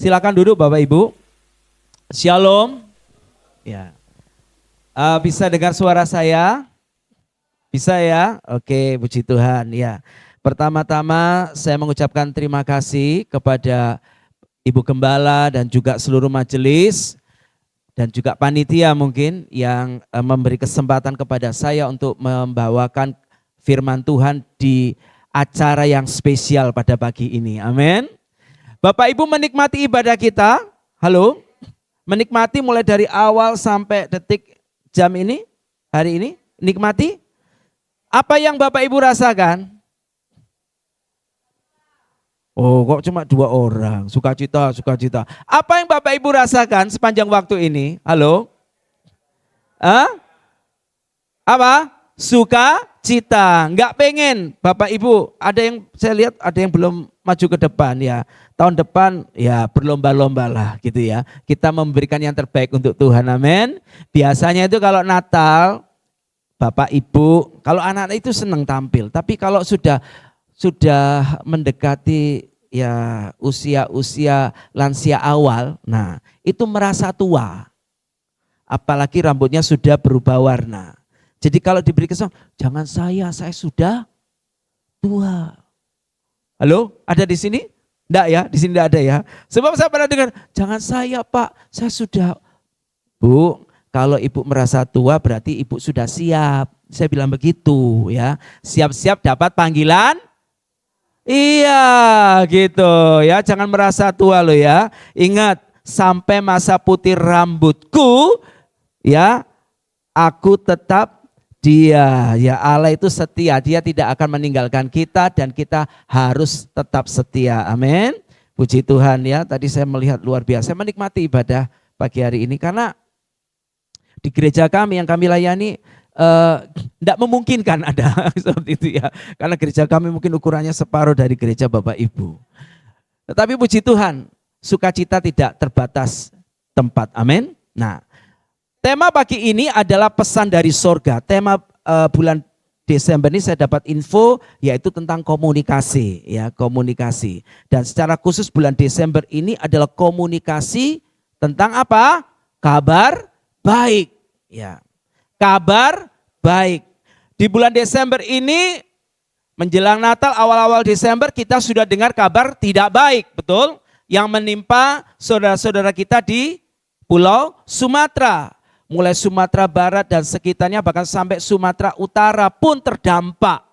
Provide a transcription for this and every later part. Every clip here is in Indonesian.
Silakan duduk Bapak Ibu. Shalom. Ya. Bisa dengar suara saya? Bisa ya? Oke, puji Tuhan. Ya. Pertama-tama saya mengucapkan terima kasih kepada Ibu Gembala dan juga seluruh majelis dan juga panitia mungkin yang memberi kesempatan kepada saya untuk membawakan firman Tuhan di acara yang spesial pada pagi ini. Amin. Bapak Ibu menikmati ibadah kita? Halo? Menikmati mulai dari awal sampai detik jam ini? Hari ini? Nikmati? Apa yang Bapak Ibu rasakan? Oh, kok cuma 2 orang? Sukacita, sukacita. Apa yang Bapak Ibu rasakan sepanjang waktu ini? Halo? Apa? Sukacita. Enggak pengen Bapak Ibu. Ada yang saya lihat ada yang belum maju ke depan ya. Tahun depan ya berlomba-lomba lah gitu ya. Kita memberikan yang terbaik untuk Tuhan, amin. Biasanya itu kalau Natal, Bapak Ibu, kalau anak-anak itu senang tampil. Tapi kalau sudah mendekati ya usia lansia awal, nah itu merasa tua. Apalagi rambutnya sudah berubah warna. Jadi kalau diberi kesan, jangan saya sudah tua. Halo, ada di sini? Enggak ya, di sini enggak ada ya. Sebab saya pernah dengar, jangan saya Pak, saya sudah. Bu, kalau ibu merasa tua berarti ibu sudah siap. Saya bilang begitu ya. Siap-siap dapat panggilan. Iya gitu ya, jangan merasa tua loh ya. Ingat, sampai masa putih rambutku ya, aku tetap Dia, ya Allah itu setia, Dia tidak akan meninggalkan kita dan kita harus tetap setia, amin. Puji Tuhan ya, tadi saya melihat luar biasa, saya menikmati ibadah pagi hari ini karena di gereja kami yang kami layani tidak memungkinkan ada seperti itu ya. Karena gereja kami mungkin ukurannya separuh dari gereja Bapak Ibu. Tetapi puji Tuhan, sukacita tidak terbatas tempat, amin. Nah, tema pagi ini adalah pesan dari sorga. Tema bulan Desember ini saya dapat info yaitu tentang komunikasi, ya komunikasi. Dan secara khusus bulan Desember ini adalah komunikasi tentang apa? Kabar baik, ya. Kabar baik. Di bulan Desember ini menjelang Natal awal-awal Desember kita sudah dengar kabar tidak baik, betul? Yang menimpa saudara-saudara kita di Pulau Sumatera. Mulai Sumatera Barat dan sekitarnya bahkan sampai Sumatera Utara pun terdampak.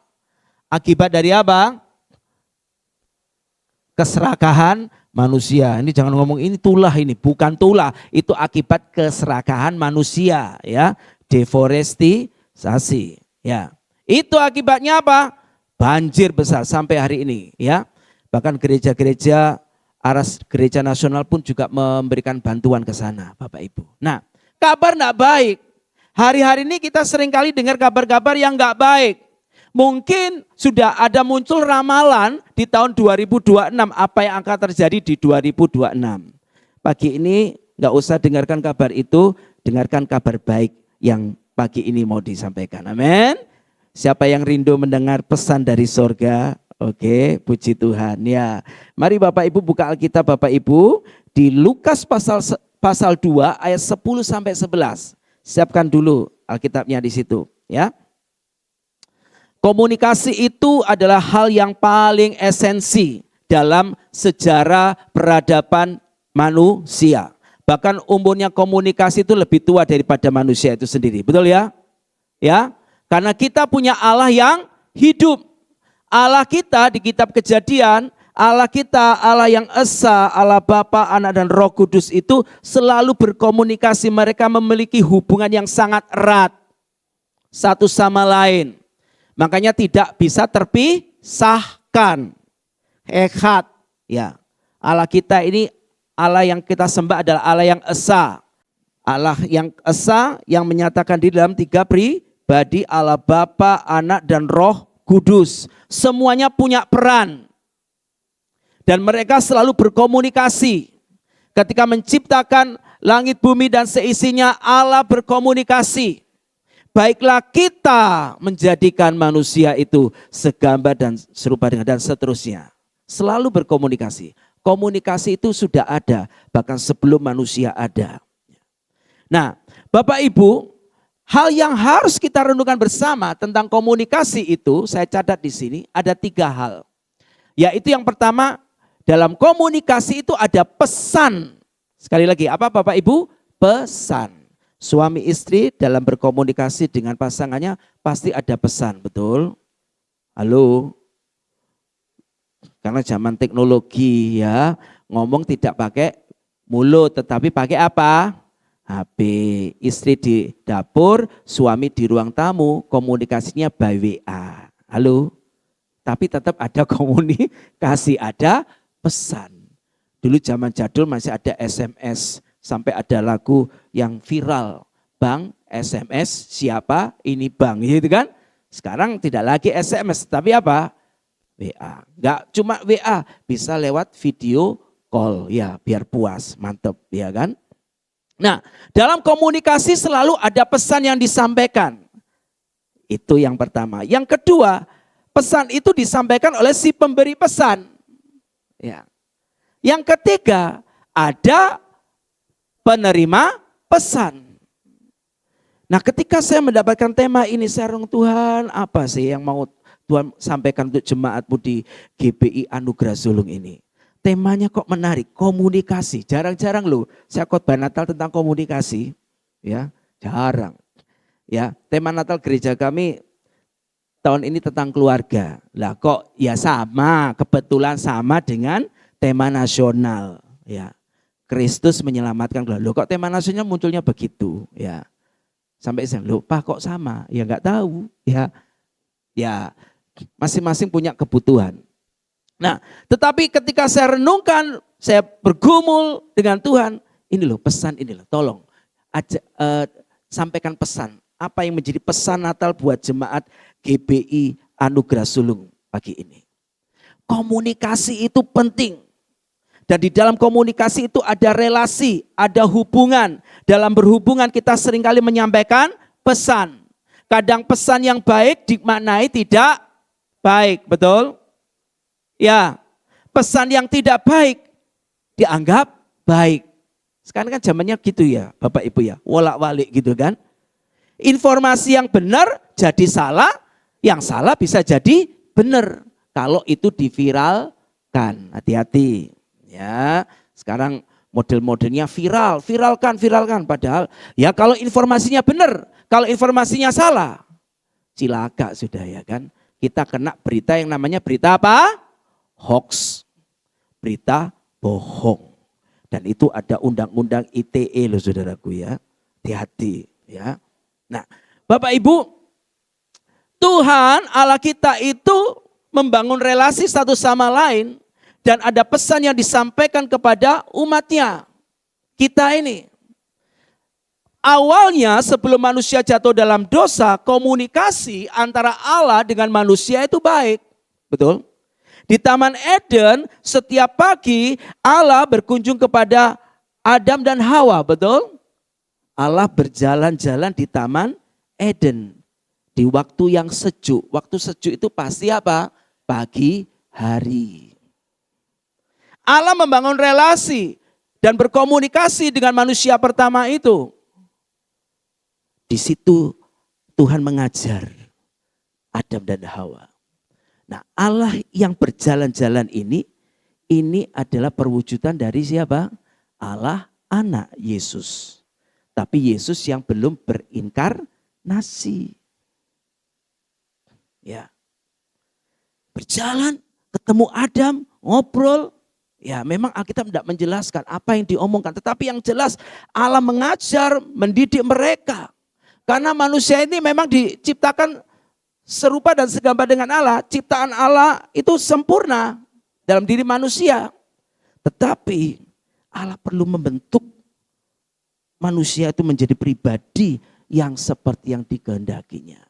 Akibat dari apa? Keserakahan manusia. Ini jangan ngomong ini tulah, ini bukan tulah. Itu akibat keserakahan manusia ya. Deforestisasi ya. Itu akibatnya apa? Banjir besar sampai hari ini ya. Bahkan gereja-gereja aras gereja nasional pun juga memberikan bantuan ke sana Bapak Ibu. Nah, kabar enggak baik. Hari-hari ini kita seringkali dengar kabar-kabar yang enggak baik. Mungkin sudah ada muncul ramalan di tahun 2026 apa yang akan terjadi di 2026. Pagi ini enggak usah dengarkan kabar itu, dengarkan kabar baik yang pagi ini mau disampaikan. Amin. Siapa yang rindu mendengar pesan dari sorga? Oke, puji Tuhan ya. Mari Bapak Ibu buka Alkitab Bapak Ibu di Lukas pasal 2 ayat 10 sampai 11. Siapkan dulu Alkitabnya di situ ya. Komunikasi itu adalah hal yang paling esensi dalam sejarah peradaban manusia. Bahkan umurnya komunikasi itu lebih tua daripada manusia itu sendiri. Betul ya? Ya, karena kita punya Allah yang hidup. Allah kita di kitab Kejadian, Allah kita, Allah yang Esa, Allah Bapa, Anak dan Roh Kudus itu selalu berkomunikasi. Mereka memiliki hubungan yang sangat erat satu sama lain. Makanya tidak bisa terpisahkan. Echad, ya. Allah kita ini, Allah yang kita sembah adalah Allah yang Esa. Allah yang Esa yang menyatakan di dalam 3 pribadi, Allah Bapa, Anak dan Roh Kudus. Semuanya punya peran. Dan mereka selalu berkomunikasi. Ketika menciptakan langit bumi dan seisinya, Allah berkomunikasi. Baiklah kita menjadikan manusia itu segambar dan serupa dengan dan seterusnya. Selalu berkomunikasi. Komunikasi itu sudah ada, bahkan sebelum manusia ada. Nah, Bapak Ibu, hal yang harus kita renungkan bersama tentang komunikasi itu, saya catat di sini, ada 3 hal. Yaitu yang pertama, dalam komunikasi itu ada pesan. Sekali lagi, apa Bapak Ibu? Pesan. Suami istri dalam berkomunikasi dengan pasangannya pasti ada pesan, betul? Halo? Karena zaman teknologi ya, ngomong tidak pakai mulut, tetapi pakai apa? HP. Istri di dapur, suami di ruang tamu, komunikasinya by WA. Halo? Tapi tetap ada komunikasi, ada pesan. Dulu zaman jadul masih ada SMS, sampai ada lagu yang viral. Bang, SMS siapa? Ini bang, gitu kan? Sekarang tidak lagi SMS, tapi apa? WA. Enggak cuma WA, bisa lewat video call, ya biar puas, mantep, ya kan? Nah, dalam komunikasi selalu ada pesan yang disampaikan. Itu yang pertama. Yang kedua, pesan itu disampaikan oleh si pemberi pesan. Ya. Yang ketiga, ada penerima pesan. Nah, ketika saya mendapatkan tema ini, saya bilang, Tuhan, apa sih yang mau Tuhan sampaikan untuk jemaatmu di GBI Anugerah Sulung ini? Temanya kok menarik, komunikasi. Jarang-jarang loh saya khotbah Natal tentang komunikasi. Ya, jarang. Ya, tema Natal gereja kami tahun ini tentang keluarga. Lah kok ya sama, kebetulan sama dengan tema nasional. Ya, Kristus menyelamatkan keluarga. Loh kok tema nasional munculnya begitu? Ya, sampai saya lupa kok sama. Ya nggak tahu. Ya, masing-masing punya kebutuhan. Nah, tetapi ketika saya renungkan, saya bergumul dengan Tuhan, ini loh pesan ini loh, tolong sampaikan pesan. Apa yang menjadi pesan Natal buat jemaat GBI Anugerah Sulung pagi ini? Komunikasi itu penting. Dan di dalam komunikasi itu ada relasi, ada hubungan. Dalam berhubungan kita seringkali menyampaikan pesan. Kadang pesan yang baik dimaknai tidak baik, betul? Ya, pesan yang tidak baik dianggap baik. Sekarang kan zamannya gitu ya, Bapak Ibu ya, wolak-walik gitu kan. Informasi yang benar jadi salah, yang salah bisa jadi benar kalau itu diviralkan. Hati-hati ya. Sekarang model-modelnya viralkan. Padahal ya kalau informasinya benar, kalau informasinya salah, cilaka sudah ya kan. Kita kena berita yang namanya berita apa? Hoax, berita bohong. Dan itu ada undang-undang ITE loh saudaraku ya. Hati-hati ya. Nah, Bapak Ibu, Tuhan Allah kita itu membangun relasi satu sama lain dan ada pesan yang disampaikan kepada umatnya. Kita ini. Awalnya sebelum manusia jatuh dalam dosa, komunikasi antara Allah dengan manusia itu baik. Betul? Di Taman Eden setiap pagi Allah berkunjung kepada Adam dan Hawa, betul? Allah berjalan-jalan di Taman Eden di waktu yang sejuk. Waktu sejuk itu pasti apa? Pagi hari. Allah membangun relasi dan berkomunikasi dengan manusia pertama itu. Di situ Tuhan mengajar Adam dan Hawa. Nah, Allah yang berjalan-jalan ini adalah perwujudan dari siapa? Allah anak Yesus. Tapi Yesus yang belum berinkarnasi. Ya. Berjalan, ketemu Adam, ngobrol. Ya, memang Alkitab tidak menjelaskan apa yang diomongkan. Tetapi yang jelas Allah mengajar, mendidik mereka. Karena manusia ini memang diciptakan serupa dan segambar dengan Allah. Ciptaan Allah itu sempurna dalam diri manusia. Tetapi Allah perlu membentuk manusia itu menjadi pribadi yang seperti yang dikehendakinya.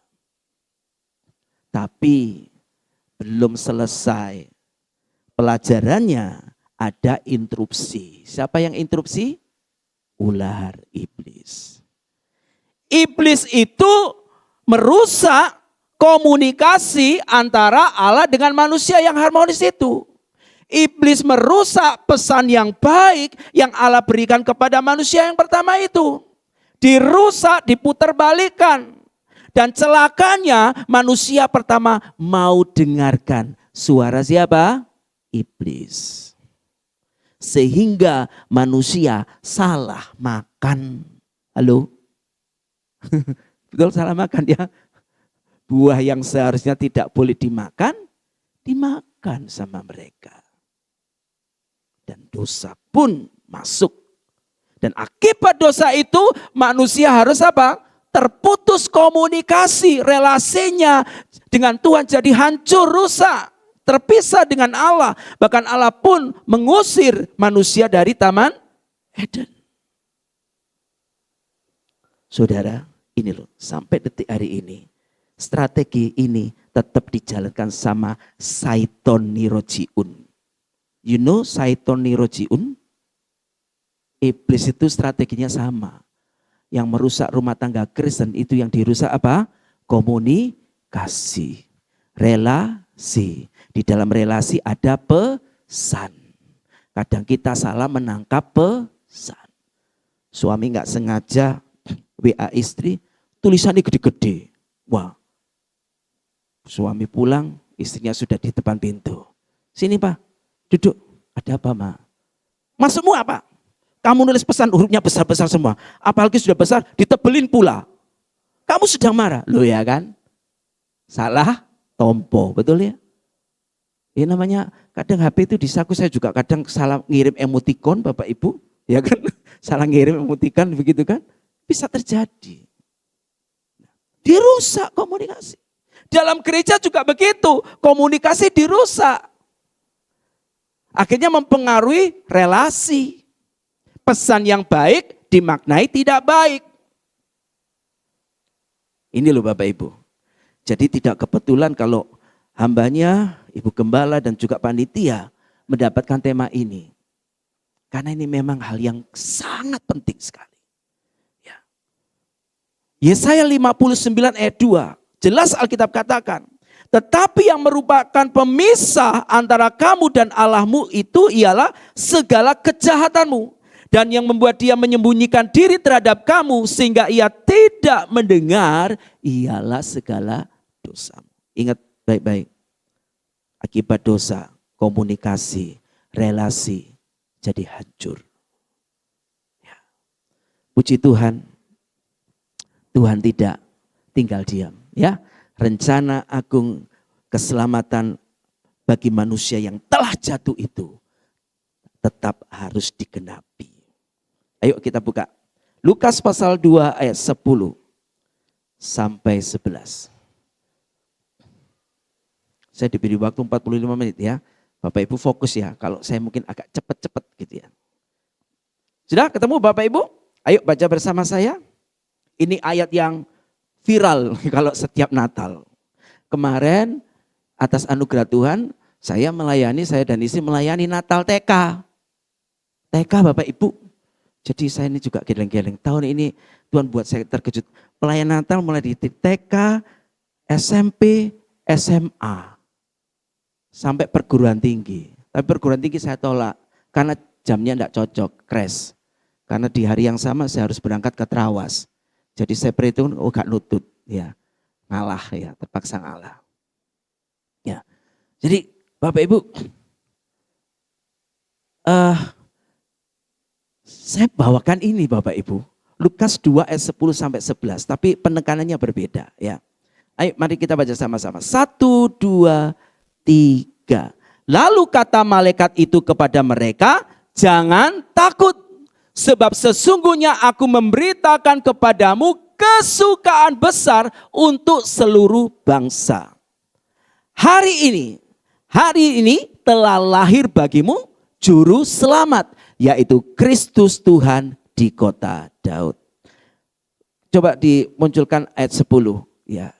Tapi belum selesai pelajarannya, ada interupsi. Siapa yang interupsi? Ular iblis. Iblis itu merusak komunikasi antara Allah dengan manusia yang harmonis itu. Iblis merusak pesan yang baik yang Allah berikan kepada manusia yang pertama itu. Dirusak, diputarbalikkan. Dan celakanya manusia pertama mau dengarkan suara siapa? Iblis. Sehingga manusia salah makan. Halo? Betul salah makan ya? Buah yang seharusnya tidak boleh dimakan, dimakan sama mereka. Dan dosa pun masuk. Dan akibat dosa itu manusia harus apa? Terputus komunikasi, relasinya dengan Tuhan jadi hancur, rusak. Terpisah dengan Allah. Bahkan Allah pun mengusir manusia dari Taman Eden. Saudara, ini loh, sampai detik hari ini. Strategi ini tetap dijalankan sama Syaiton Nirojiun. You know Syaiton Nirojiun? Iblis itu strateginya sama. Yang merusak rumah tangga Kristen itu yang dirusak apa? Komunikasi. Relasi. Di dalam relasi ada pesan. Kadang kita salah menangkap pesan. Suami nggak sengaja WA istri, tulisannya gede-gede. Wah. Suami pulang, istrinya sudah di depan pintu. Sini Pak, duduk. Ada apa Ma? Maksudmu apa? Kamu nulis pesan hurufnya besar-besar semua. Apalagi sudah besar, ditebelin pula. Kamu sedang marah. Loh ya kan? Salah tompo, betul ya? Ini namanya kadang HP itu di saku saya juga kadang salah ngirim emoticon Bapak Ibu. Ya kan? Salah ngirim emoticon begitu kan? Bisa terjadi. Dirusak komunikasi. Dalam gereja juga begitu, komunikasi dirusak. Akhirnya mempengaruhi relasi. Pesan yang baik dimaknai tidak baik. Ini loh Bapak Ibu. Jadi tidak kebetulan kalau hambanya, Ibu Gembala dan juga panitia mendapatkan tema ini. Karena ini memang hal yang sangat penting sekali. Ya. Yesaya 59 ayat 2. Jelas Alkitab katakan, tetapi yang merupakan pemisah antara kamu dan Allahmu itu ialah segala kejahatanmu. Dan yang membuat dia menyembunyikan diri terhadap kamu sehingga ia tidak mendengar ialah segala dosamu. Ingat baik-baik, akibat dosa, komunikasi, relasi jadi hancur. Ya. Puji Tuhan, Tuhan tidak tinggal diam. Ya, rencana agung keselamatan bagi manusia yang telah jatuh itu tetap harus digenapi. Ayo kita buka Lukas pasal 2 ayat 10 sampai 11. Saya diberi waktu 45 menit ya. Bapak Ibu fokus ya, kalau saya mungkin agak cepat-cepat gitu ya. Sudah ketemu Bapak Ibu? Ayo baca bersama saya. Ini ayat yang viral kalau setiap Natal. Kemarin atas anugerah Tuhan saya dan istri melayani Natal TK. TK Bapak Ibu. Jadi saya ini juga geleng-geleng. Tahun ini Tuhan buat saya terkejut. Pelayanan Natal mulai di TK, SMP, SMA. Sampai perguruan tinggi. Tapi perguruan tinggi saya tolak. Karena jamnya tidak cocok, crash. Karena di hari yang sama saya harus berangkat ke Trawas. Jadi saya perhitung, gak nutut, ya ngalah ya, terpaksa ngalah. Ya, jadi Bapak Ibu, saya bawakan ini Bapak Ibu, Lukas 2 ayat 10 sampai 11, tapi penekanannya berbeda ya. Ayo mari kita baca sama-sama. 1, 2, 3. Lalu kata malaikat itu kepada mereka, jangan takut. Sebab sesungguhnya aku memberitakan kepadamu kesukaan besar untuk seluruh bangsa. Hari ini telah lahir bagimu juru selamat, yaitu Kristus Tuhan di kota Daud. Coba dimunculkan ayat 10 ya.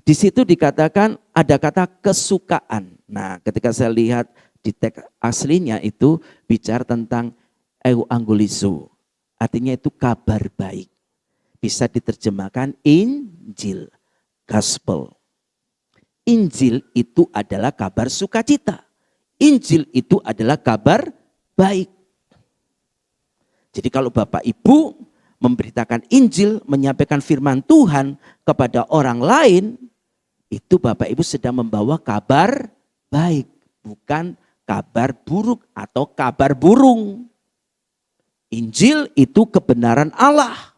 Di situ dikatakan ada kata kesukaan. Nah, ketika saya lihat di teks aslinya itu bicara tentang euangelizo, artinya itu kabar baik. Bisa diterjemahkan Injil, gospel. Injil itu adalah kabar sukacita. Injil itu adalah kabar baik. Jadi kalau Bapak Ibu memberitakan Injil, menyampaikan firman Tuhan kepada orang lain, itu Bapak Ibu sedang membawa kabar baik, bukan kabar buruk atau kabar burung. Injil itu kebenaran Allah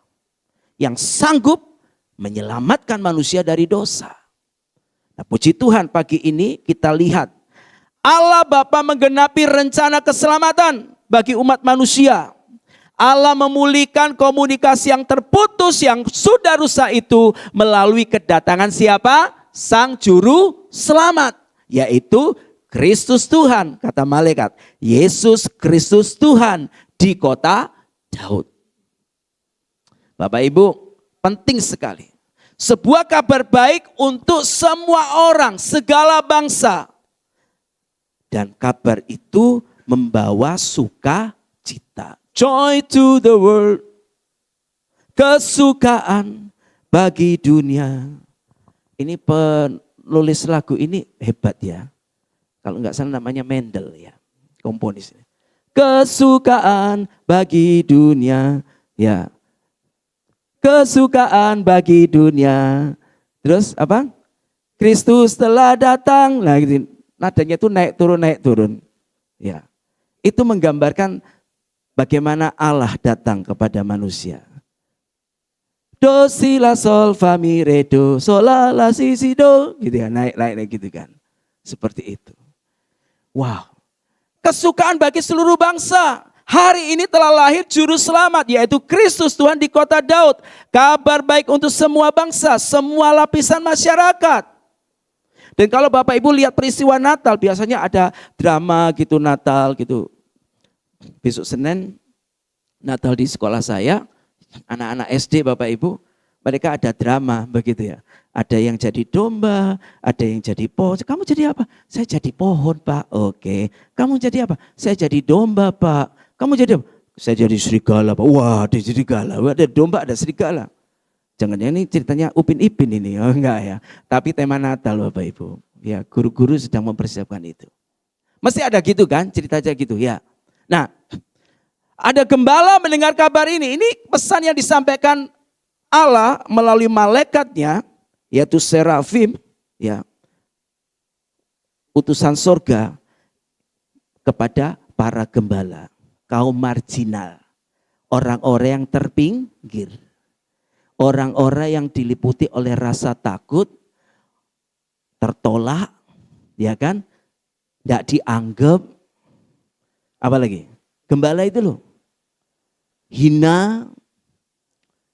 yang sanggup menyelamatkan manusia dari dosa. Nah, puji Tuhan, pagi ini kita lihat Allah Bapa menggenapi rencana keselamatan bagi umat manusia. Allah memulihkan komunikasi yang terputus, yang sudah rusak itu melalui kedatangan siapa? Sang Juru Selamat, yaitu Kristus Tuhan. Kata malaikat, Yesus Kristus Tuhan di kota Daud. Bapak Ibu, penting sekali. Sebuah kabar baik untuk semua orang, segala bangsa. Dan kabar itu membawa sukacita. Joy to the world. Kesukaan bagi dunia. Ini penulis lagu ini hebat ya. Kalau enggak salah namanya Mendel ya, komponis. Kesukaan bagi dunia. Ya. Kesukaan bagi dunia. Terus apa? Kristus telah datang. Nah, gitu. Nadanya itu naik turun. Ya. Itu menggambarkan bagaimana Allah datang kepada manusia. Do si la sol fa mi re do sol la si si do, gitu ya, naik gitu kan. Seperti itu. Wow. Kesukaan bagi seluruh bangsa. Hari ini telah lahir juru selamat, yaitu Kristus Tuhan di kota Daud. Kabar baik untuk semua bangsa, semua lapisan masyarakat. Dan kalau Bapak Ibu lihat peristiwa Natal, biasanya ada drama gitu Natal gitu. Besok Senin Natal di sekolah saya, anak-anak SD Bapak Ibu, mereka ada drama begitu ya. Ada yang jadi domba, ada yang jadi pohon. Kamu jadi apa? Saya jadi pohon Pak. Oke. Kamu jadi apa? Saya jadi domba Pak. Kamu jadi apa? Saya jadi serigala Pak. Wah, ada serigala. Ada domba, ada serigala. Jangan ini ceritanya Upin Ipin ini. Oh enggak ya. Tapi tema Natal Bapak Ibu. Ya, guru-guru sedang mempersiapkan itu. Mesti ada gitu kan, cerita aja gitu ya. Nah, ada gembala mendengar kabar ini. Ini pesan yang disampaikan Allah melalui malaikatnya, yaitu serafim, ya, utusan sorga kepada para gembala, kaum marginal, orang-orang yang terpinggir, orang-orang yang diliputi oleh rasa takut, tertolak, ya kan, tidak dianggap, apalagi gembala itu loh, hina.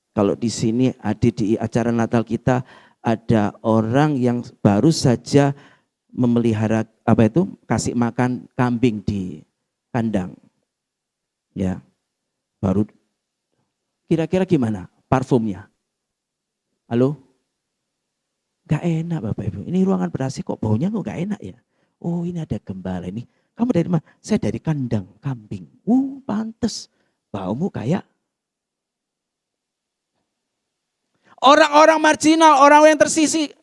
Kalau di sini ada di acara Natal kita ada orang yang baru saja memelihara kasih makan kambing di kandang. Ya. Baru kira-kira gimana parfumnya? Halo? Gak enak Bapak Ibu. Ini ruangan berasi kok baunya kok gak enak ya? Oh, ini ada gembala ini. Kamu dari mana? Saya dari kandang kambing. Pantes. Baumu kayak orang-orang marginal, orang yang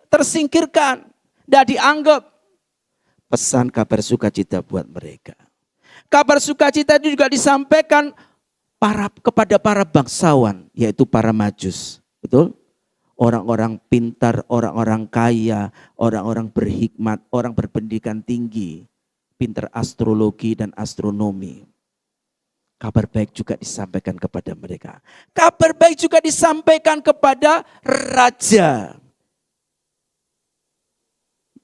tersingkirkan, tidak dianggap. Pesan kabar sukacita buat mereka. Kabar sukacita itu juga disampaikan kepada para bangsawan, yaitu para Majus. Betul? Orang-orang pintar, orang-orang kaya, orang-orang berhikmat, orang berpendidikan tinggi, pintar astrologi dan astronomi. Kabar baik juga disampaikan kepada mereka. Kabar baik juga disampaikan kepada raja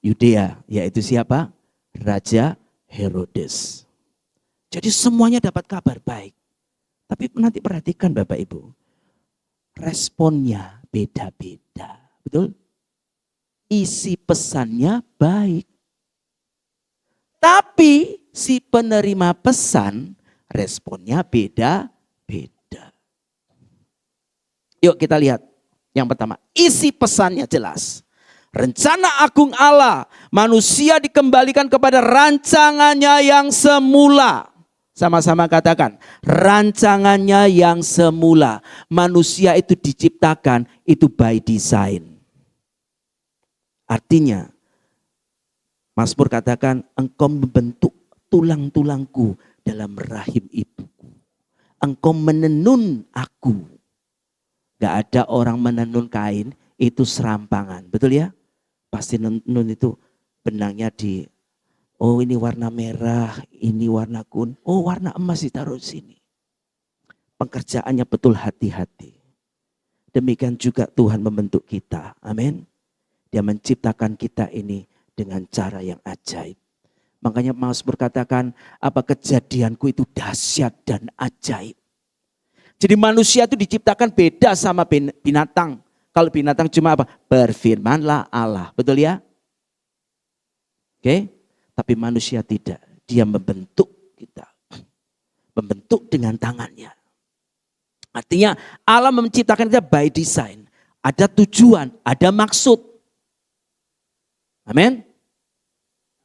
Yudea, yaitu siapa? Raja Herodes. Jadi semuanya dapat kabar baik. Tapi nanti perhatikan Bapak Ibu, responnya beda-beda. Betul? Isi pesannya baik. Tapi si penerima pesan responnya beda-beda. Yuk kita lihat. Yang pertama, isi pesannya jelas. Rencana agung Allah, manusia dikembalikan kepada rancangannya yang semula. Sama-sama katakan, rancangannya yang semula. Manusia itu diciptakan, itu by design. Artinya, Mazmur katakan, engkau membentuk tulang-tulangku dalam rahim ibuku. Engkau menenun aku. Gak ada orang menenun kain, itu serampangan. Betul ya? Pasti nenun itu benangnya oh ini warna merah, ini warna kuning, oh warna emas ditaruh di sini. Pekerjaannya betul hati-hati. Demikian juga Tuhan membentuk kita. Amin. Dia menciptakan kita ini dengan cara yang ajaib. Makanya Mazmur katakan, apa kejadianku itu dahsyat dan ajaib. Jadi manusia itu diciptakan beda sama binatang. Kalau binatang cuma apa? Berfirmanlah Allah. Betul ya? Oke? Tapi manusia tidak. Dia membentuk kita. Membentuk dengan tangannya. Artinya Allah menciptakan kita by design. Ada tujuan, ada maksud. Amin?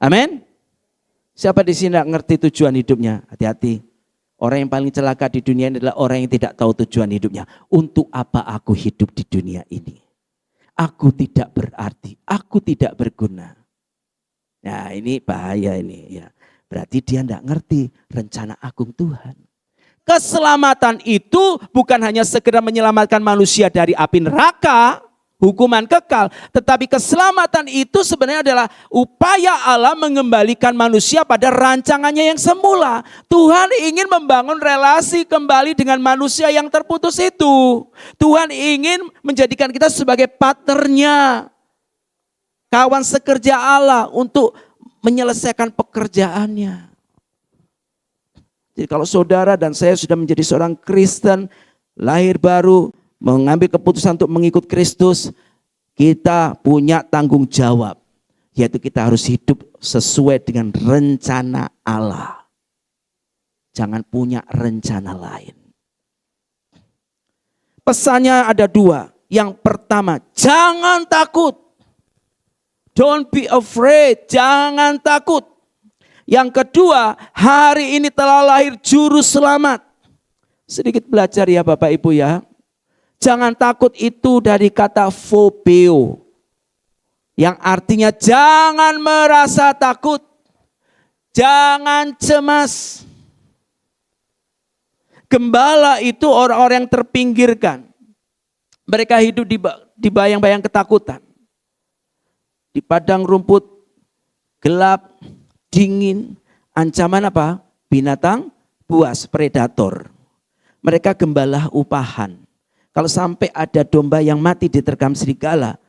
Amin? Siapa di sini tidak ngerti tujuan hidupnya? Hati-hati. Orang yang paling celaka di dunia ini adalah orang yang tidak tahu tujuan hidupnya. Untuk apa aku hidup di dunia ini? Aku tidak berarti, aku tidak berguna. Nah ini bahaya ini ya. Berarti dia tidak ngerti rencana agung Tuhan. Keselamatan itu bukan hanya sekedar menyelamatkan manusia dari api neraka, hukuman kekal. Tetapi keselamatan itu sebenarnya adalah upaya Allah mengembalikan manusia pada rancangannya yang semula. Tuhan ingin membangun relasi kembali dengan manusia yang terputus itu. Tuhan ingin menjadikan kita sebagai partnernya. Kawan sekerja Allah untuk menyelesaikan pekerjaannya. Jadi kalau saudara dan saya sudah menjadi seorang Kristen, lahir baru, mengambil keputusan untuk mengikut Kristus, kita punya tanggung jawab. Yaitu kita harus hidup sesuai dengan rencana Allah. Jangan punya rencana lain. Pesannya ada dua. Yang pertama, jangan takut. Don't be afraid, jangan takut. Yang kedua, hari ini telah lahir juru selamat. Sedikit belajar ya Bapak Ibu ya. Jangan takut itu dari kata phobeo. Yang artinya jangan merasa takut. Jangan cemas. Gembala itu orang-orang yang terpinggirkan. Mereka hidup di bayang-bayang ketakutan. Di padang rumput gelap, dingin, ancaman apa? Binatang buas, predator. Mereka gembala upahan. Kalau sampai ada domba yang mati diterkam serigala,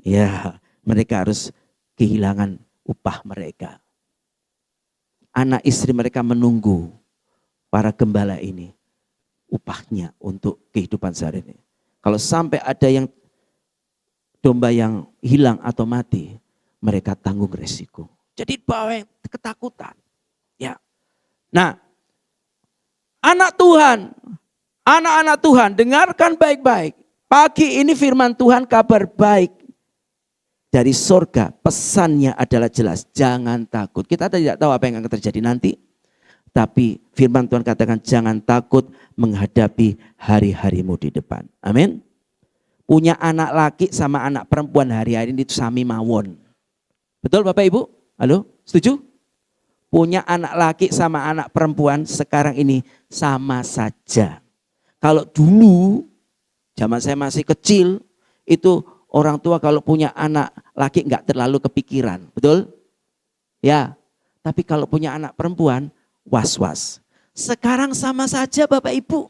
ya mereka harus kehilangan upah mereka. Anak istri mereka menunggu para gembala ini upahnya untuk kehidupan sehari-hari. Kalau sampai ada yang domba yang hilang atau mati, mereka tanggung resiko. Jadi bawa ketakutan. Ya. Nah, anak Tuhan, anak-anak Tuhan, dengarkan baik-baik. Pagi ini firman Tuhan kabar baik dari sorga. Pesannya adalah jelas, jangan takut. Kita tidak tahu apa yang akan terjadi nanti. Tapi firman Tuhan katakan jangan takut menghadapi hari-harimu di depan. Amin. Punya anak laki sama anak perempuan hari-hari ini itu sami mawon. Betul Bapak Ibu? Halo, setuju? Punya anak laki sama anak perempuan sekarang ini sama saja. Kalau dulu, zaman saya masih kecil, itu orang tua kalau punya anak laki nggak terlalu kepikiran, betul? Ya, tapi kalau punya anak perempuan, was-was. Sekarang sama saja Bapak Ibu.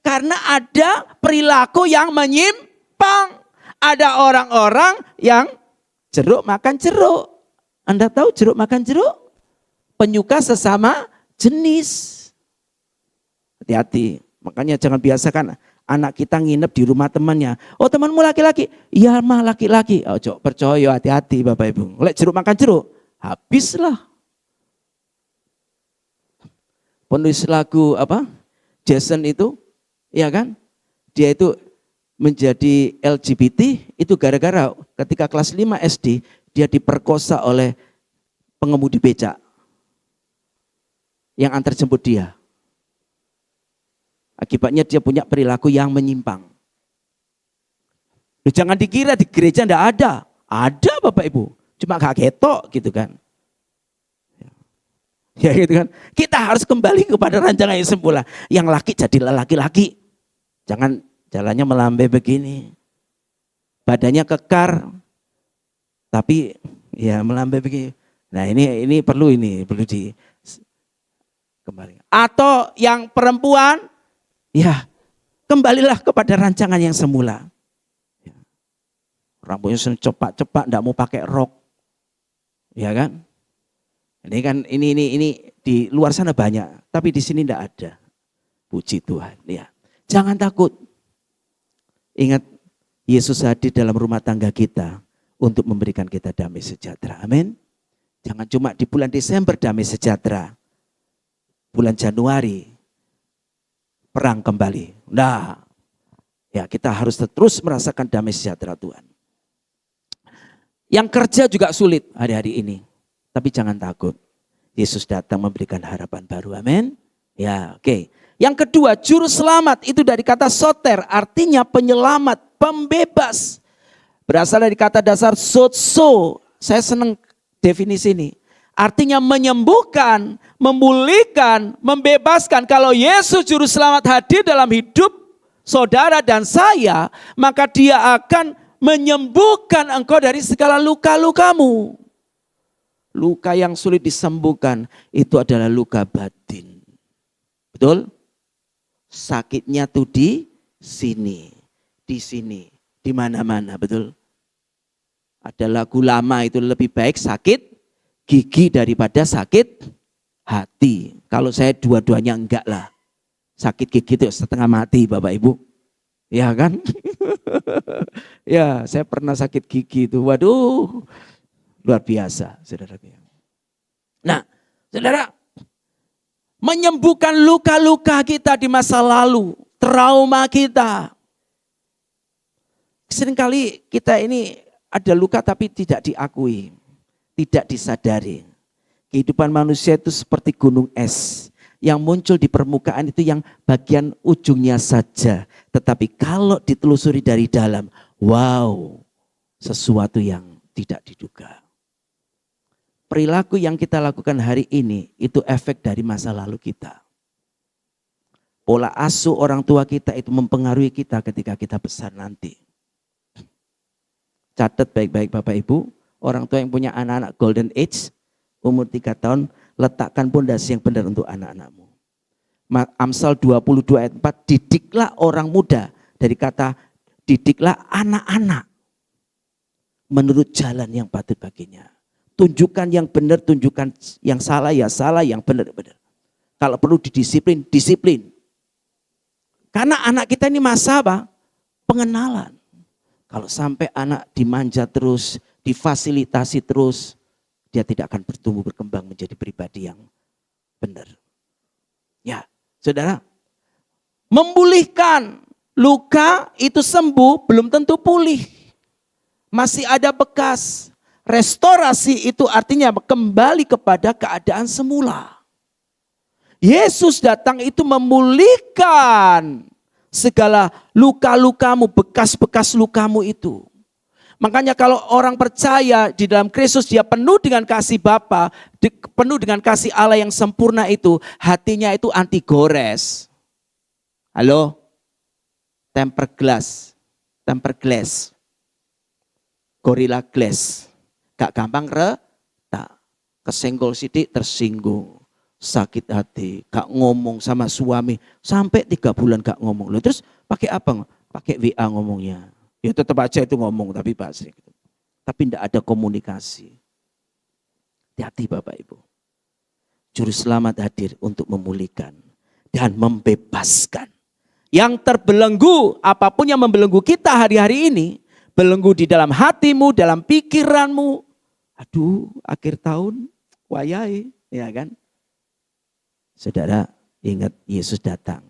Karena ada perilaku yang menyimpang. Ada orang-orang yang jeruk makan jeruk. Anda tahu jeruk makan jeruk? Penyuka sesama jenis. Hati-hati. Makanya jangan biasakan anak kita nginep di rumah temannya. Oh temanmu laki-laki? Iya mah laki-laki. Oh cok percaya hati-hati Bapak Ibu. Oleh jeruk makan jeruk, habislah. Penulis lagu apa? Jason itu, ya kan? Dia itu menjadi LGBT itu gara-gara ketika kelas 5 SD dia diperkosa oleh pengemudi becak yang antar jemput dia. Akibatnya dia punya perilaku yang menyimpang. Jangan dikira di gereja enggak ada. Ada Bapak Ibu. Cuma gak ketok gitu kan. Ya gitu kan. Kita harus kembali kepada rancangan yang semula. Yang laki jadilah laki-laki. Jangan jalannya melambai begini. Badannya kekar. Tapi ya melambai begini. Nah ini perlu di kembali. Atau yang perempuan, ya kembalilah kepada rancangan yang semula. Rambutnya cepat-cepat, enggak mau pakai rok. Ya kan? Ini kan ini di luar sana banyak, tapi di sini enggak ada. Puji Tuhan, ya. Jangan takut. Ingat, Yesus hadir dalam rumah tangga kita untuk memberikan kita damai sejahtera. Amin. Jangan cuma di bulan Desember damai sejahtera. Bulan Januari perang kembali. Nah, ya kita harus terus merasakan damai sejahtera Tuhan. Yang kerja juga sulit hari-hari ini. Tapi jangan takut. Yesus datang memberikan harapan baru. Amin. Ya, oke. Yang kedua, juru selamat itu dari kata soter, artinya penyelamat, pembebas. Berasal dari kata dasar sozo. Saya senang definisi ini. Artinya menyembuhkan, memulihkan, membebaskan. Kalau Yesus juru selamat hadir dalam hidup saudara dan saya, maka dia akan menyembuhkan engkau dari segala luka-lukamu. Luka yang sulit disembuhkan itu adalah luka batin. Betul? Sakitnya tuh di sini, di mana-mana, betul? Ada lagu lama itu lebih baik sakit gigi daripada sakit hati. Kalau saya dua-duanya enggak lah. Sakit gigi itu setengah mati Bapak Ibu. Ya kan? Ya, saya pernah sakit gigi itu. Waduh, luar biasa, saudara. Nah, saudara, menyembuhkan luka-luka kita di masa lalu, trauma kita. Seringkali kita ini ada luka tapi tidak diakui, tidak disadari. Kehidupan manusia itu seperti gunung es. Yang muncul di permukaan itu yang bagian ujungnya saja. Tetapi kalau ditelusuri dari dalam, wow, sesuatu yang tidak diduga. Perilaku yang kita lakukan hari ini itu efek dari masa lalu kita. Pola asuh orang tua kita itu mempengaruhi kita ketika kita besar nanti. Catat baik-baik Bapak Ibu, orang tua yang punya anak-anak golden age, umur 3 tahun, letakkan pondasi yang benar untuk anak-anakmu. Amsal 22 ayat 4, didiklah orang muda. Dari kata didiklah anak-anak menurut jalan yang patut baginya. Tunjukkan yang benar, tunjukkan yang salah, ya salah, yang benar-benar. Kalau perlu didisiplin, disiplin. Karena anak kita ini masa apa? Pengenalan. Kalau sampai anak dimanja terus, difasilitasi terus, dia tidak akan bertumbuh berkembang menjadi pribadi yang benar. Ya, saudara, memulihkan luka itu sembuh belum tentu pulih. Masih ada bekas. Restorasi itu artinya kembali kepada keadaan semula. Yesus datang itu memulihkan segala luka-lukamu, bekas-bekas lukamu itu. Makanya kalau orang percaya di dalam Kristus, dia penuh dengan kasih Bapa, penuh dengan kasih Allah yang sempurna itu, hatinya itu anti gores. Halo? Temper glass. Gorilla glass. Gak gampang retak. Kesenggol sidik tersinggung. Sakit hati, gak ngomong sama suami. Sampai 3 bulan gak ngomong. Loh, terus pakai apa? Pakai WA ngomongnya. Ya tetap aja itu ngomong, tapi pasti. Tapi tidak ada komunikasi. Hati-hati Bapak Ibu. Juru selamat hadir untuk memulihkan dan membebaskan. Yang terbelenggu, apapun yang membelenggu kita hari-hari ini, belenggu di dalam hatimu, dalam pikiranmu. Aduh, akhir tahun, wayai, ya kan? Saudara, ingat Yesus datang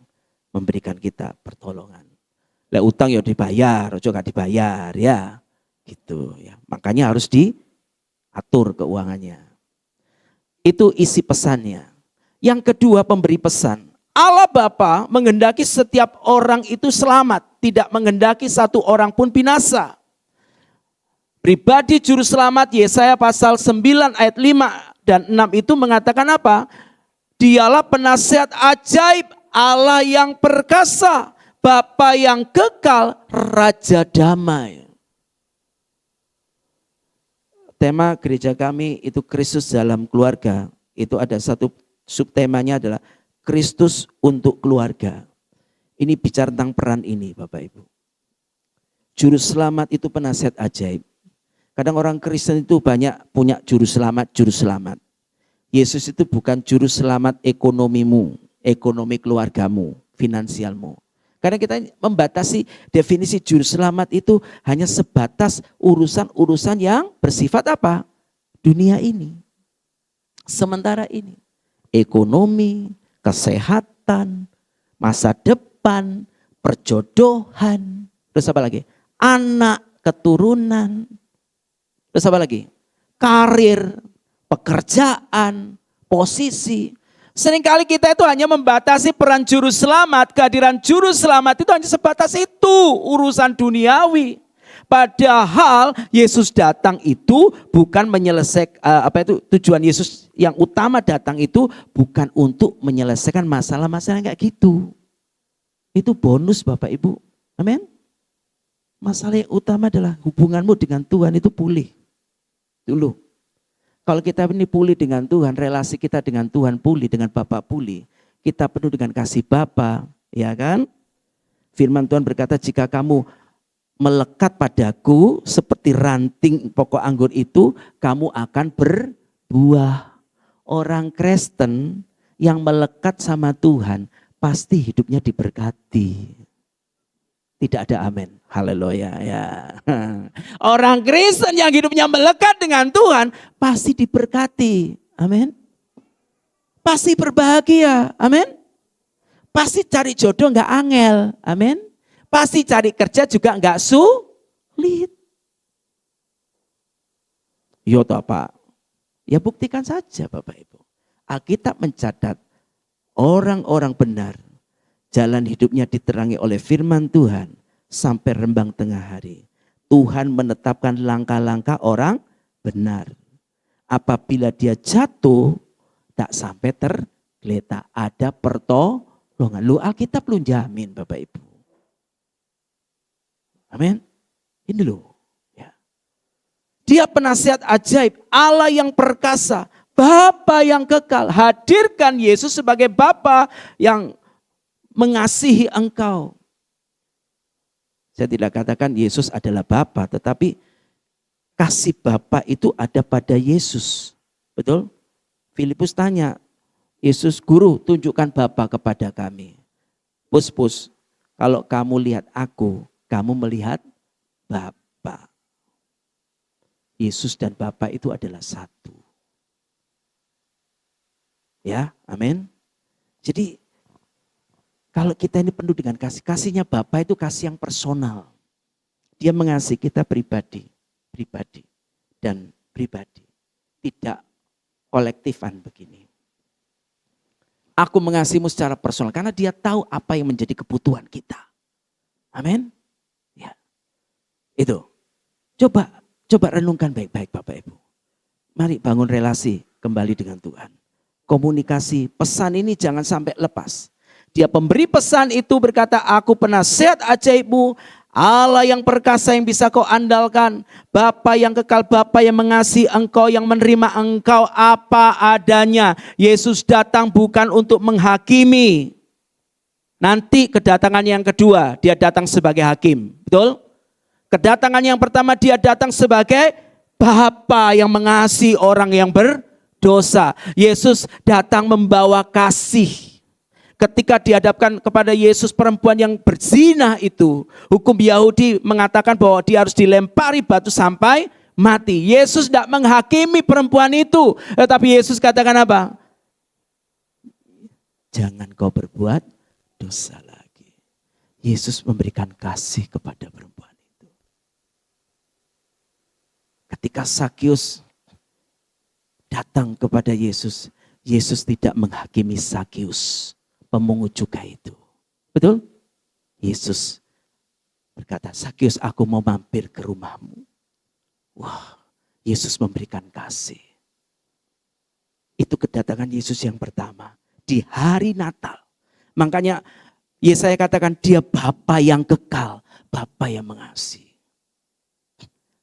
memberikan kita pertolongan. Lah utang ya dibayar, ojo gak dibayar ya. Gitu ya. Makanya harus diatur keuangannya. Itu isi pesannya. Yang kedua, pemberi pesan. Allah Bapa menghendaki setiap orang itu selamat, tidak menghendaki satu orang pun binasa. Pribadi juru selamat Yesaya pasal 9 ayat 5 dan 6 itu mengatakan apa? Dialah penasihat ajaib, Allah yang perkasa, Bapa yang kekal, Raja damai. Tema gereja kami itu Kristus dalam keluarga. Itu ada satu subtemanya adalah Kristus untuk keluarga. Ini bicara tentang peran ini Bapak Ibu. Juru selamat itu penasihat ajaib. Kadang orang Kristen itu banyak punya juru selamat. Yesus itu bukan juru selamat ekonomimu, ekonomi keluargamu, finansialmu. Karena kita membatasi definisi juru selamat itu hanya sebatas urusan-urusan yang bersifat apa? Dunia ini. Sementara ini. Ekonomi, kesehatan, masa depan, perjodohan. Terus apa lagi? Anak, keturunan. Terus apa lagi? Karir, pekerjaan, posisi. Seringkali kita itu hanya membatasi peran juru selamat, kehadiran juru selamat itu hanya sebatas itu, urusan duniawi. Padahal Yesus datang itu bukan menyelesaikan tujuan Yesus yang utama datang itu bukan untuk menyelesaikan masalah-masalah kayak gitu. Itu bonus Bapak Ibu. Amin. Masalah yang utama adalah hubunganmu dengan Tuhan itu pulih. Dulu. Kalau kita ini pulih dengan Tuhan, relasi kita dengan Tuhan pulih, dengan Bapa pulih. Kita penuh dengan kasih Bapa, ya kan? Firman Tuhan berkata, jika kamu melekat padaku seperti ranting pokok anggur itu, kamu akan berbuah. Orang Kristen yang melekat sama Tuhan, pasti hidupnya diberkati. Tidak ada amin. Haleluya ya. Orang Kristen yang hidupnya melekat dengan Tuhan pasti diberkati. Amin. Pasti berbahagia. Amin. Pasti cari jodoh enggak angel. Amin. Pasti cari kerja juga enggak sulit. Yo toh Pak. Ya buktikan saja Bapak Ibu. Alkitab mencatat orang-orang benar jalan hidupnya diterangi oleh firman Tuhan sampai rembang tengah hari. Tuhan menetapkan langkah-langkah orang benar. Apabila dia jatuh, tak sampai tergeletak. Ada pertolongan. Lu Alkitab lu jamin Bapak Ibu. Amin. Ini loh. Ya. Dia penasihat ajaib, Allah yang perkasa, Bapa yang kekal. Hadirkan Yesus sebagai Bapa yang mengasihi engkau. Saya tidak katakan Yesus adalah Bapa, tetapi kasih Bapa itu ada pada Yesus. Betul? Filipus tanya, Yesus Guru tunjukkan Bapa kepada kami. Pus, kalau kamu lihat aku, kamu melihat Bapa. Yesus dan Bapa itu adalah satu. Ya, amin. Jadi kalau kita ini penuh dengan kasih, kasihnya Bapa itu kasih yang personal. Dia mengasihi kita pribadi dan pribadi. Tidak kolektifan begini. Aku mengasihimu secara personal karena dia tahu apa yang menjadi kebutuhan kita. Amin. Ya. Itu. Coba renungkan baik-baik Bapak Ibu. Mari bangun relasi kembali dengan Tuhan. Komunikasi, pesan ini jangan sampai lepas. Dia pemberi pesan itu berkata, aku penasihat ajaibmu, Allah yang perkasa yang bisa kau andalkan, Bapa yang kekal, Bapa yang mengasihi engkau, yang menerima engkau apa adanya. Yesus datang bukan untuk menghakimi. Nanti kedatangan yang kedua, dia datang sebagai hakim. Betul? Kedatangan yang pertama dia datang sebagai Bapa yang mengasihi orang yang berdosa. Yesus datang membawa kasih. Ketika dihadapkan kepada Yesus perempuan yang berzina itu, hukum Yahudi mengatakan bahwa dia harus dilempari batu sampai mati. Yesus tidak menghakimi perempuan itu, tetapi Yesus katakan apa? Jangan kau berbuat dosa lagi. Yesus memberikan kasih kepada perempuan itu. Ketika Sakius datang kepada Yesus, Yesus tidak menghakimi Sakius, pemungut cukai itu. Betul? Yesus berkata, Sakius, aku mau mampir ke rumahmu. Wah, Yesus memberikan kasih. Itu kedatangan Yesus yang pertama. Di hari Natal. Makanya Yesaya katakan dia Bapa yang kekal. Bapa yang mengasihi.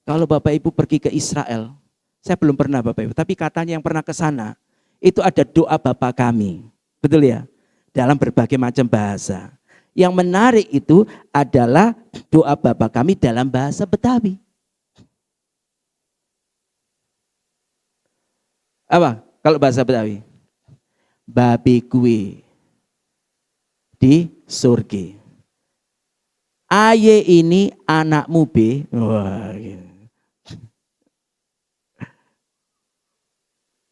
Kalau Bapak Ibu pergi ke Israel, saya belum pernah Bapak Ibu, tapi katanya yang pernah ke sana, itu ada doa Bapa kami. Betul ya? Dalam berbagai macam bahasa. Yang menarik itu adalah doa Bapa kami dalam bahasa Betawi. Apa? Kalau bahasa Betawi? Babi kue di surga. Aye ini anakmu B. Wah, gitu.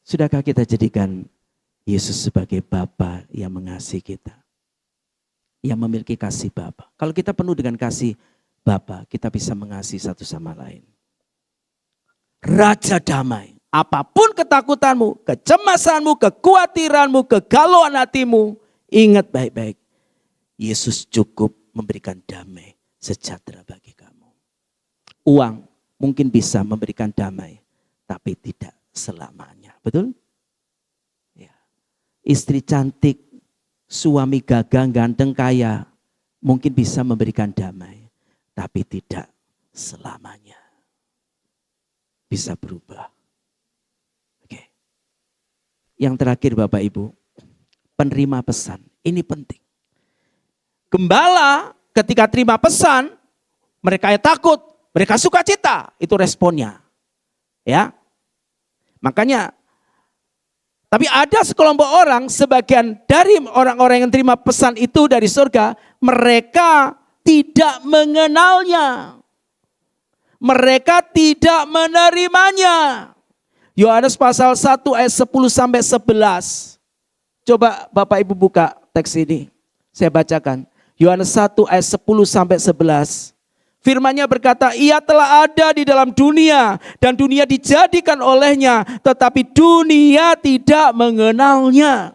Sudahkah kita jadikan Yesus sebagai Bapa yang mengasihi kita? Yang memiliki kasih Bapa. Kalau kita penuh dengan kasih Bapa, kita bisa mengasihi satu sama lain. Raja damai. Apapun ketakutanmu, kecemasanmu, kekhawatiranmu, kegalauan hatimu, ingat baik-baik. Yesus cukup memberikan damai sejahtera bagi kamu. Uang mungkin bisa memberikan damai, tapi tidak selamanya. Betul? Ya. Istri cantik, suami gagah, ganteng, kaya, mungkin bisa memberikan damai, tapi tidak selamanya. Bisa berubah. Oke. Yang terakhir Bapak Ibu, penerima pesan. Ini penting. Gembala ketika terima pesan, mereka takut, mereka sukacita, itu responnya. Ya. Makanya, tapi ada sekelompok orang, sebagian dari orang-orang yang terima pesan itu dari surga, mereka tidak mengenalnya. Mereka tidak menerimanya. Yohanes pasal 1 ayat 10 sampai 11. Coba Bapak Ibu buka teks ini. Saya bacakan. Yohanes 1 ayat 10 sampai 11. Firman-Nya berkata, ia telah ada di dalam dunia dan dunia dijadikan olehnya, tetapi dunia tidak mengenalnya.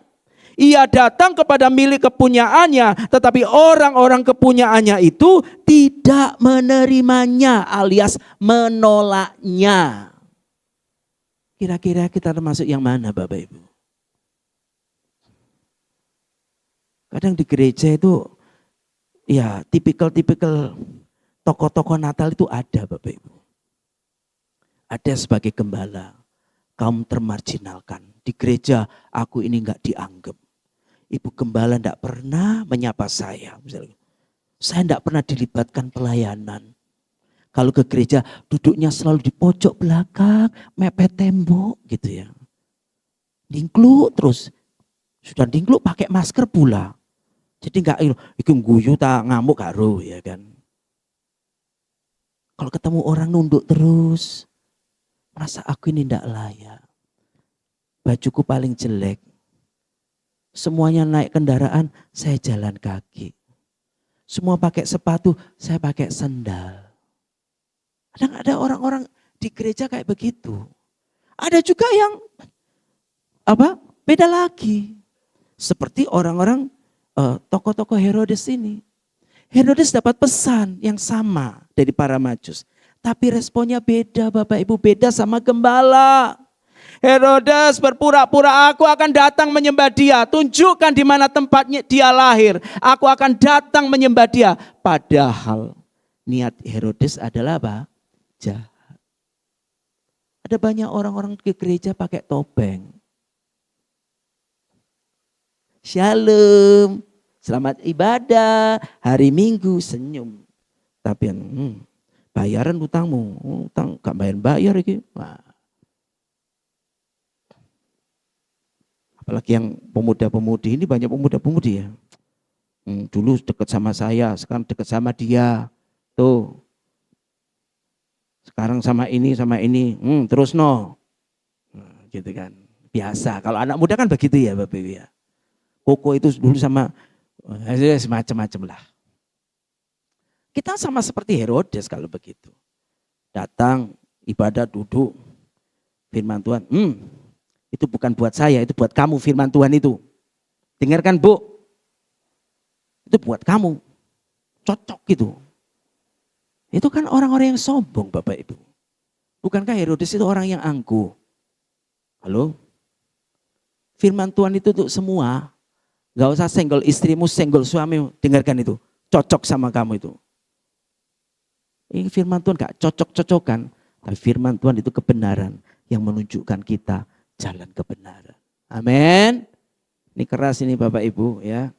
Ia datang kepada milik kepunyaannya, tetapi orang-orang kepunyaannya itu tidak menerimanya alias menolaknya. Kira-kira kita termasuk yang mana Bapak Ibu? Kadang di gereja itu ya tipikal tokoh-tokoh Natal itu ada Bapak Ibu. Ada sebagai gembala, kaum termarginalkan. Di gereja aku ini enggak dianggap. Ibu gembala enggak pernah menyapa saya. Misalnya, saya enggak pernah dilibatkan pelayanan. Kalau ke gereja duduknya selalu di pojok belakang, mepet tembok gitu ya. Dingkluk terus. Sudah dingkluk pakai masker pula. Jadi enggak iki guyu tak ngamuk karo ya kan. Kalau ketemu orang nunduk terus, merasa aku ini tidak layak. Bajuku paling jelek. Semuanya naik kendaraan, saya jalan kaki. Semua pakai sepatu, saya pakai sendal. Ada orang-orang di gereja kayak begitu. Ada juga yang beda lagi. Seperti orang-orang tokoh-tokoh Herodes ini. Herodes dapat pesan yang sama dari para majus. Tapi responnya beda Bapak Ibu, beda sama gembala. Herodes berpura-pura aku akan datang menyembah dia. Tunjukkan di mana tempatnya dia lahir. Aku akan datang menyembah dia. Padahal niat Herodes adalah apa? Jahat. Ada banyak orang-orang ke gereja pakai topeng. Shalom. Selamat ibadah, hari Minggu senyum. Tapi bayaran utangmu, utang gak bayar iki. Wah. Apalagi yang pemuda-pemudi ini banyak pemuda-pemudi ya. Dulu dekat sama saya, sekarang dekat sama dia. Tuh. Sekarang sama ini, terus no. Gitu kan. Biasa, kalau anak muda kan begitu ya Bapak Ibu ya. Koko itu dulu sama semacam-macam lah. Kita sama seperti Herodes kalau begitu. Datang, ibadah, duduk. Firman Tuhan, itu bukan buat saya, itu buat kamu firman Tuhan itu. Dengarkan Bu, itu buat kamu. Cocok gitu. Itu kan orang-orang yang sombong Bapak Ibu. Bukankah Herodes itu orang yang angkuh? Halo? Firman Tuhan itu untuk semua. Gak usah senggol istrimu, senggol suamimu. Dengarkan itu. Cocok sama kamu itu. Ini firman Tuhan gak cocok-cocokan. Tapi firman Tuhan itu kebenaran yang menunjukkan kita jalan kebenaran. Amin. Ini keras ini Bapak Ibu ya.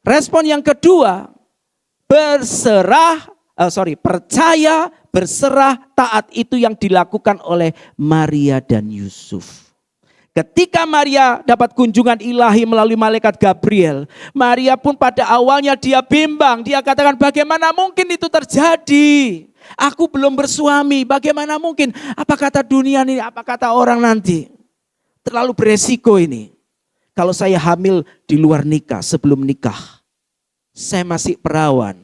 Respon yang kedua, percaya, berserah, taat itu yang dilakukan oleh Maria dan Yusuf. Ketika Maria dapat kunjungan ilahi melalui malaikat Gabriel, Maria pun pada awalnya dia bimbang. Dia katakan, bagaimana mungkin itu terjadi? Aku belum bersuami, bagaimana mungkin? Apa kata dunia ini, apa kata orang nanti? Terlalu beresiko ini. Kalau saya hamil di luar nikah, sebelum nikah, saya masih perawan.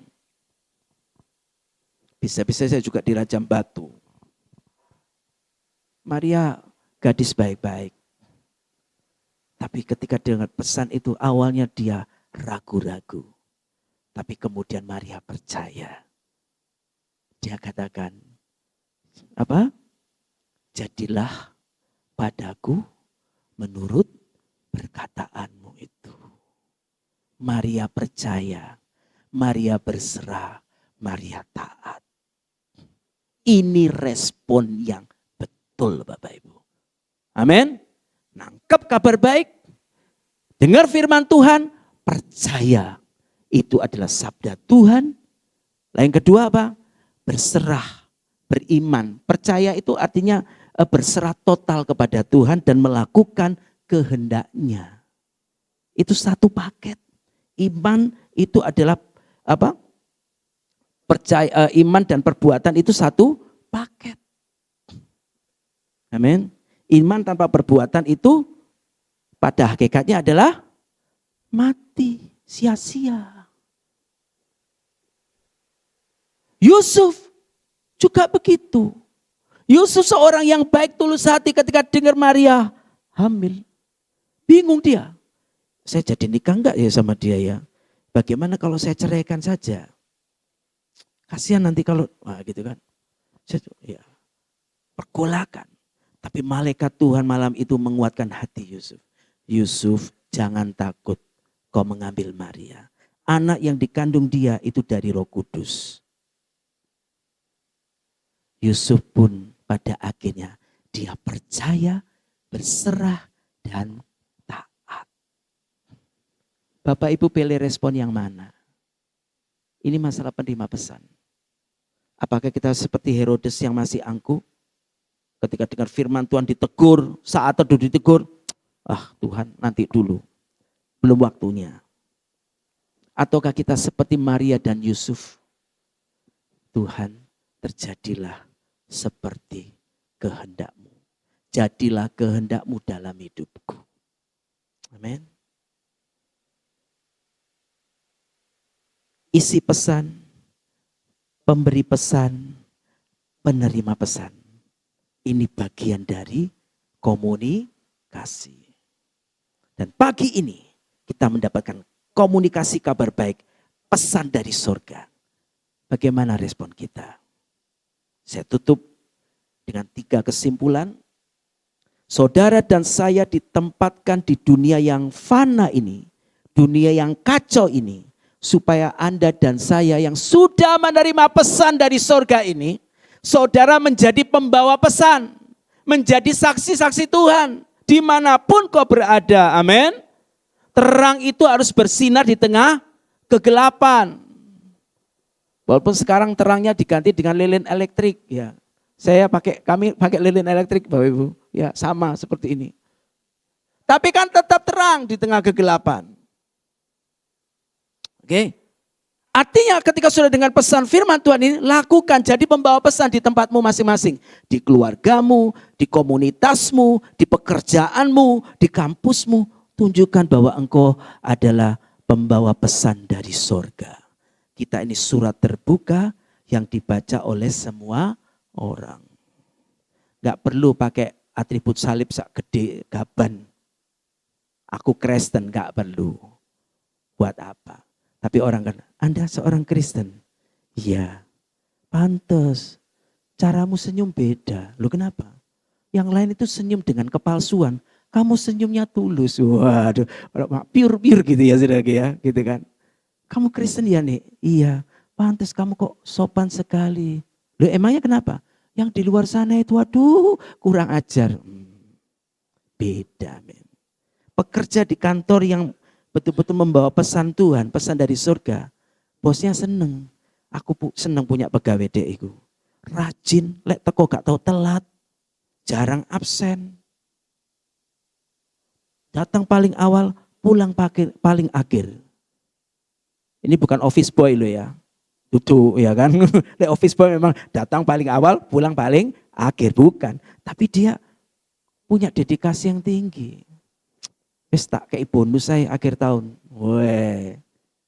Bisa-bisa saya juga dirajam batu. Maria gadis baik-baik. Tapi ketika dengar pesan itu awalnya dia ragu-ragu. Tapi kemudian Maria percaya. Dia katakan, apa? Jadilah padaku menurut perkataanmu itu. Maria percaya, Maria berserah, Maria taat. Ini respon yang betul Bapak Ibu. Amin. Nangkep kabar baik, dengar firman Tuhan, percaya. Itu adalah sabda Tuhan. Lain kedua apa? Berserah, beriman. Percaya itu artinya berserah total kepada Tuhan dan melakukan kehendaknya. Itu satu paket. Iman itu adalah apa? Percaya, iman dan perbuatan itu satu paket. Amin. Iman tanpa perbuatan itu pada hakikatnya adalah mati, sia-sia. Yusuf juga begitu. Yusuf seorang yang baik tulus hati ketika dengar Maria hamil. Bingung dia. Saya jadi nikah enggak ya sama dia ya? Bagaimana kalau saya ceraikan saja? Kasihan nanti kalau, gitu kan. Ya, pergolakan. Tapi malaikat Tuhan malam itu menguatkan hati Yusuf. Yusuf, jangan takut kau mengambil Maria. Anak yang dikandung dia itu dari Roh Kudus. Yusuf pun pada akhirnya dia percaya, berserah dan taat. Bapak Ibu pilih respon yang mana? Ini masalah penerima pesan. Apakah kita seperti Herodes yang masih angkuh? Ketika dengar firman Tuhan ditegur, saat teduh ditegur, Tuhan nanti dulu, belum waktunya. Ataukah kita seperti Maria dan Yusuf? Tuhan, terjadilah seperti kehendak-Mu. Jadilah kehendak-Mu dalam hidupku. Amin. Isi pesan, pemberi pesan, penerima pesan. Ini bagian dari komunikasi. Dan pagi ini kita mendapatkan komunikasi kabar baik, pesan dari surga. Bagaimana respon kita? Saya tutup dengan 3 kesimpulan. Saudara dan saya ditempatkan di dunia yang fana ini, dunia yang kacau ini, supaya Anda dan saya yang sudah menerima pesan dari surga ini, saudara menjadi pembawa pesan, menjadi saksi-saksi Tuhan, dimanapun kau berada, amin. Terang itu harus bersinar di tengah kegelapan. Walaupun sekarang terangnya diganti dengan lilin elektrik, ya. Kami pakai lilin elektrik, Bapak Ibu, ya sama seperti ini. Tapi kan tetap terang di tengah kegelapan. Oke. Artinya ketika sudah dengan pesan firman Tuhan ini, lakukan, jadi pembawa pesan di tempatmu masing-masing. Di keluargamu, di komunitasmu, di pekerjaanmu, di kampusmu. Tunjukkan bahwa engkau adalah pembawa pesan dari surga. Kita ini surat terbuka yang dibaca oleh semua orang. Gak perlu pakai atribut salib sak gede gaban. Aku Kristen, gak perlu. Buat apa? Tapi orang kan, Anda seorang Kristen. Iya, pantas. Caramu senyum beda. Loh kenapa? Yang lain itu senyum dengan kepalsuan. Kamu senyumnya tulus. Waduh, pure gitu ya saudara ya, gitu kan. Kamu Kristen ya nih? Iya. Pantes kamu kok sopan sekali. Loh emangnya kenapa? Yang di luar sana itu waduh kurang ajar. Beda men. Pekerja di kantor yang betul-betul membawa pesan Tuhan, pesan dari surga. Bosnya seneng. Aku seneng punya pegawai dek itu. Rajin, lek teko gak tahu telat. Jarang absen. Datang paling awal, pulang paling akhir. Ini bukan office boy loh ya. Duduk ya kan. Lek office boy memang datang paling awal, pulang paling akhir. Bukan. Tapi dia punya dedikasi yang tinggi. Wes tak kayak bonus saya akhir tahun. Weh,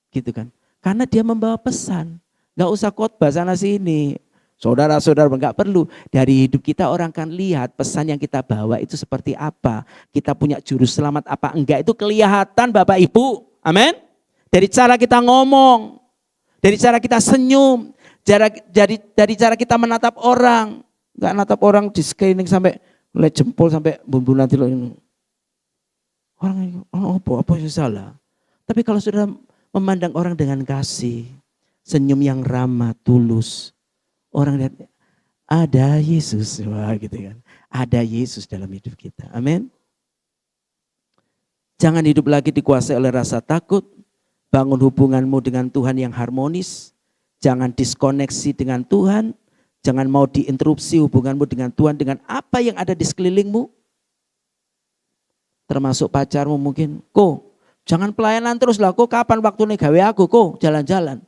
gitu kan. Karena dia membawa pesan. Gak usah khotbah sana sini. Saudara-saudara enggak perlu. Dari hidup kita orang kan lihat pesan yang kita bawa itu seperti apa. Kita punya juru selamat apa enggak itu kelihatan Bapak Ibu. Amin. Dari cara kita ngomong. Dari cara kita senyum. Dari cara kita menatap orang. Enggak natap orang di screening sampai mulai jempol sampai bumbu nanti loh ini. Orang apa yang salah. Tapi kalau sudah memandang orang dengan kasih. Senyum yang ramah, tulus. Orang lihat ada Yesus. Wah gitu kan. Ada Yesus dalam hidup kita. Amin. Jangan hidup lagi dikuasai oleh rasa takut. Bangun hubunganmu dengan Tuhan yang harmonis. Jangan diskoneksi dengan Tuhan. Jangan mau diinterupsi hubunganmu dengan Tuhan dengan apa yang ada di sekelilingmu. Termasuk pacarmu mungkin. Ko, jangan pelayanan terus lah. Ko, kapan waktu nih gawe aku? Ko, jalan-jalan.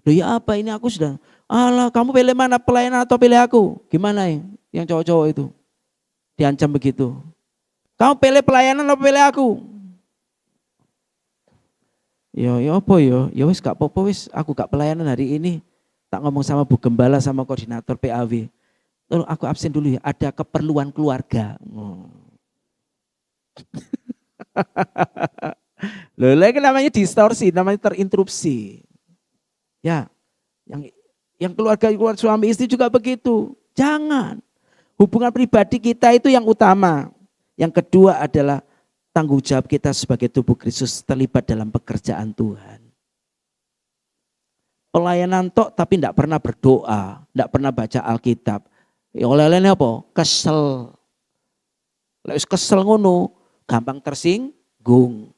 Loh ya apa ini aku sudah. Alah, kamu pilih mana, pelayanan atau pilih aku? Gimana ya yang cowok-cowok itu? Diancam begitu. Kamu pilih pelayanan atau pilih aku? Ya apa ya? Ya wis gak apa-apa wis, aku gak pelayanan hari ini. Tak ngomong sama Bu Gembala sama koordinator PAW. Lalu aku absen dulu ya, ada keperluan keluarga. Loh, lagi namanya distorsi, namanya terinterupsi. Ya, yang keluarga suami istri juga begitu. Jangan. Hubungan pribadi kita itu yang utama. Yang kedua adalah tanggung jawab kita sebagai tubuh Kristus terlibat dalam pekerjaan Tuhan. Pelayanan tok tapi tidak pernah berdoa, tidak pernah baca Alkitab. Ya oleh-olehnya apa? Kesel. Lek kesel ngono, gampang tersinggung.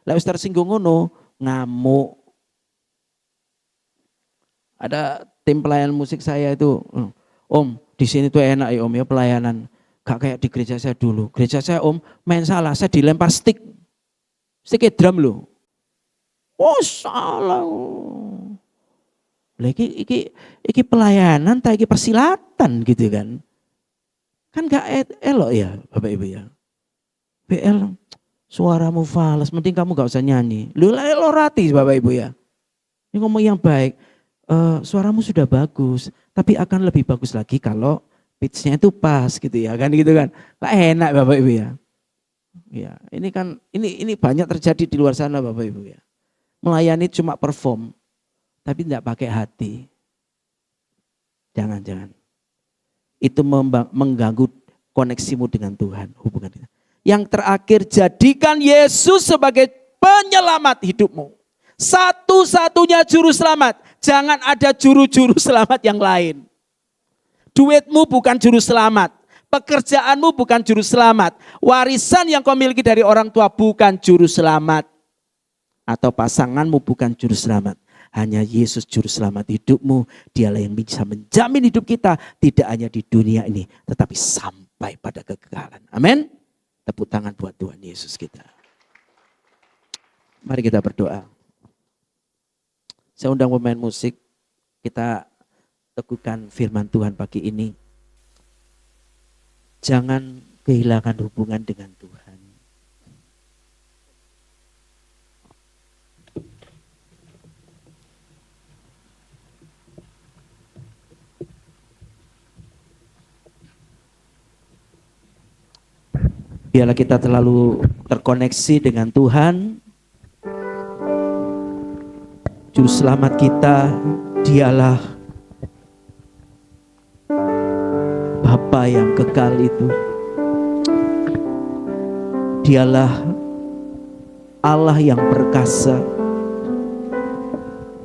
Lek tersinggung ngono, ngamuk. Ada tim pelayanan musik saya itu, Om di sini tuh enak ya Om ya pelayanan. Gak kayak di gereja saya dulu. Gereja saya Om main salah, saya dilempar stick drum loh. Oh salah. Iki pelayanan, tak iki persilatan gitu kan. Kan gak elok ya Bapak Ibu ya. BL suaramu fals, mending kamu gak usah nyanyi. Lu lorati Bapak Ibu ya. Ini ngomong yang baik. Suaramu sudah bagus, tapi akan lebih bagus lagi kalau pitch-nya itu pas gitu ya kan gitu kan. Gak enak Bapak Ibu ya. Ya, ini kan ini banyak terjadi di luar sana Bapak Ibu ya. Melayani cuma perform tapi tidak pakai hati. Jangan. Itu mengganggu koneksimu dengan Tuhan, hubungan kita. Yang terakhir, jadikan Yesus sebagai penyelamat hidupmu. Satu-satunya juru selamat. Jangan ada juru-juru selamat yang lain. Duitmu bukan juru selamat. Pekerjaanmu bukan juru selamat. Warisan yang kau miliki dari orang tua bukan juru selamat. Atau pasanganmu bukan juru selamat. Hanya Yesus juru selamat hidupmu. Dialah yang bisa menjamin hidup kita. Tidak hanya di dunia ini. Tetapi sampai pada kekekalan. Amin. Tepuk tangan buat Tuhan Yesus kita. Mari kita berdoa. Saya undang pemain musik, kita teguhkan firman Tuhan pagi ini. Jangan kehilangan hubungan dengan Tuhan. Biarlah kita terlalu terkoneksi dengan Tuhan. Juru selamat kita, dialah Bapa yang kekal itu. Dialah Allah yang perkasa.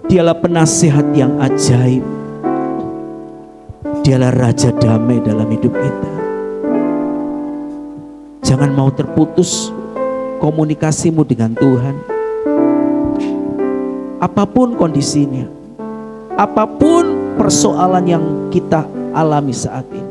Dialah penasihat yang ajaib. Dialah Raja damai dalam hidup kita. Jangan mau terputus komunikasimu dengan Tuhan. Apapun kondisinya, apapun persoalan yang kita alami saat ini,